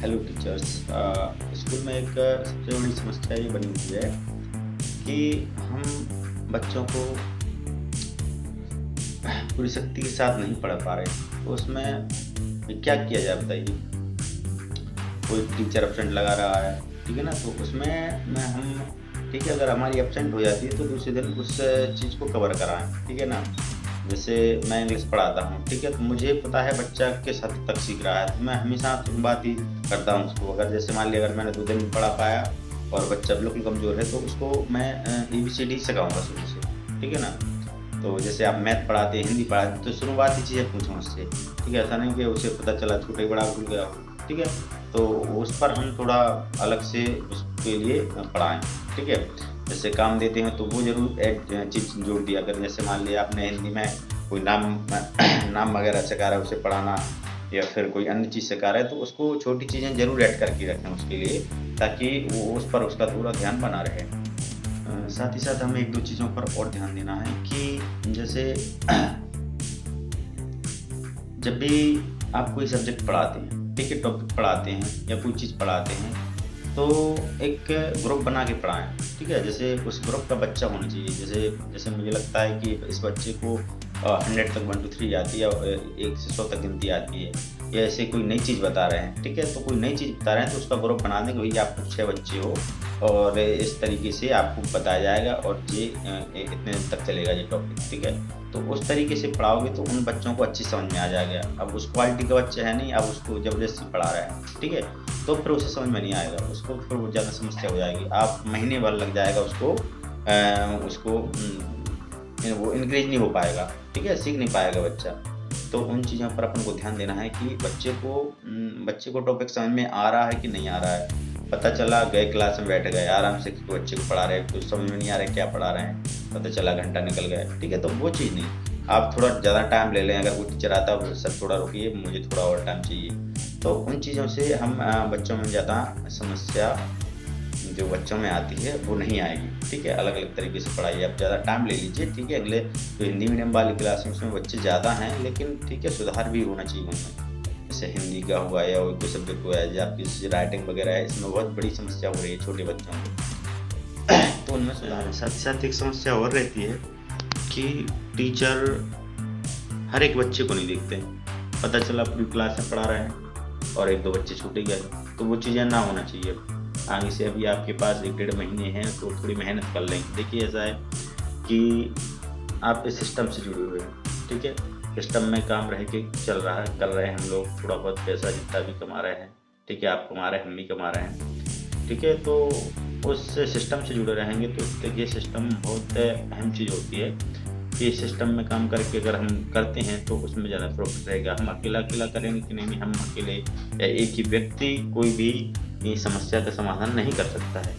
Hello teachers. School में एक सबसे बड़ी समस्या ये बनी हुई है कि हम बच्चों को पूरी शक्ति के साथ नहीं पढ़ा पा रहे। तो उसमें क्या किया जाए बताइए। कोई टीचर एब्सेंट लगा रहा है, ठीक है ना, तो उसमें मैं हम ठीक है, अगर हमारी एब्सेंट हो जाती है तो दूसरे दिन उस चीज़ को कवर कराएं, ठीक है ना। जैसे मैं इंग्लिश पढ़ाता हूँ, ठीक है, तो मुझे पता है बच्चा किस हद तक सीख रहा है, तो मैं हमेशा बात ही करता हूँ उसको। अगर जैसे मान लिया, अगर मैंने 2 दिन पढ़ा पाया और बच्चा बिल्कुल कमज़ोर है, तो उसको मैं ABCD सिखाऊँगा शुरू से, ठीक है ना। तो जैसे आप मैथ पढ़ाते हैं, हिंदी पढ़ाते हैं, तो शुरुआती चीज़ें पूछूँ उससे, ठीक है। ऐसा नहीं कि उसे पता चला छोटा ही बड़ा भूल गया हो, ठीक है। तो उस पर हम थोड़ा अलग से उसके लिए पढ़ाएँ, ठीक है। जैसे काम देते हैं तो वो ज़रूर एक चीज़ जोड़ दिया करें। जैसे मान लिया आपने हिंदी में कोई नाम नाम वगैरह सिखा रहा है उसे पढ़ाना, या फिर कोई अन्य चीज़ सिखा रहा है, तो उसको छोटी चीज़ें ज़रूर ऐड करके रखें उसके लिए, ताकि वो उस पर उसका थोड़ा ध्यान बना रहे। साथ ही साथ हमें 1-2 चीज़ों पर और ध्यान देना है कि जैसे जब भी आप कोई सब्जेक्ट पढ़ाते हैं, ठीक है, टॉपिक पढ़ाते हैं या कोई चीज़ पढ़ाते हैं, तो एक ग्रुप बना के पढ़ाएँ, ठीक है। जैसे उस ग्रुप का बच्चा होना चाहिए। जैसे जैसे मुझे लगता है कि इस बच्चे को 100 तक 1 2 3 आती है, और 1 से 100 तक गिनती आती है, या ऐसे कोई नई चीज़ बता रहे हैं, ठीक है। तो कोई नई चीज़ बता रहे हैं तो उसका ग्रुप बना दें कि भई आप 6 बच्चे हो, और इस तरीके से आपको बताया जाएगा, और ये इतने दिन तक चलेगा ये टॉपिक, ठीक है। तो उस तरीके से पढ़ाओगे तो उन बच्चों को अच्छी समझ में आ जाएगा। अब उस क्वालिटी का बच्चा है नहीं, आप उसको ज़बरदस्ती पढ़ा रहे हैं, ठीक है, तो फिर उसे समझ में नहीं आएगा, उसको फिर बहुत ज़्यादा समस्या हो जाएगी। आप महीने भर लग जाएगा उसको वो इंक्रीज नहीं हो पाएगा, ठीक है, सीख नहीं पाएगा बच्चा। तो उन चीज़ों पर अपन को ध्यान देना है कि बच्चे को टॉपिक समझ में आ रहा है कि नहीं आ रहा है। पता चला गए क्लास में बैठ गए, आराम से बच्चे को पढ़ा रहे हैं, कुछ समझ में नहीं आ रहा है क्या पढ़ा रहे हैं, पता चला घंटा निकल गया, ठीक है। तो वो चीज़ नहीं, आप थोड़ा ज़्यादा टाइम ले लें। अगर कोई टीचर आता है, सर थोड़ा रुकिए, मुझे थोड़ा और टाइम चाहिए। तो उन चीज़ों से हम बच्चों में ज़्यादा समस्या जो बच्चों में आती है वो नहीं आएगी, ठीक है। अलग-अलग तरीके से पढ़ाइए, आप ज़्यादा टाइम ले लीजिए, ठीक है। अगले जो हिंदी मीडियम वाली क्लास है उसमें बच्चे ज़्यादा हैं, लेकिन ठीक है, सुधार भी होना चाहिए उनमें। जैसे हिंदी का हुआ या और कोई सब्जेक्ट हुआ है, या आपकी राइटिंग वगैरह है, इसमें बहुत बड़ी समस्या हो रही है छोटे बच्चों को। तो उनमें सुधार है। साथ ही साथ एक समस्या और रहती है कि टीचर हर एक बच्चे को नहीं देखते। पता चला पूरी क्लास में पढ़ा रहे हैं और 1-2 बच्चे छूट ही गए, तो वो चीज़ें ना होना चाहिए। आगे से अभी आपके पास 1 डेढ़ महीने हैं, तो थोड़ी मेहनत कर लें। देखिए, ऐसा है कि आप इस सिस्टम से जुड़े हुए हैं, ठीक है। सिस्टम में काम रह के चल रहा है, कर रहे हैं हम लोग, थोड़ा बहुत पैसा जितना भी कमा रहे हैं, ठीक है। आप कमा रहे हैं, हम भी कमा रहे हैं, ठीक है। तो उस सिस्टम से जुड़े रहेंगे तो देखिए, सिस्टम बहुत अहम चीज़ होती है कि सिस्टम में काम करके अगर हम करते हैं तो उसमें ज़्यादा प्रॉफिट रहेगा। हम अकेला करेंगे कि नहीं, हम अकेले या एक ही व्यक्ति कोई भी समस्या का समाधान नहीं कर सकता है।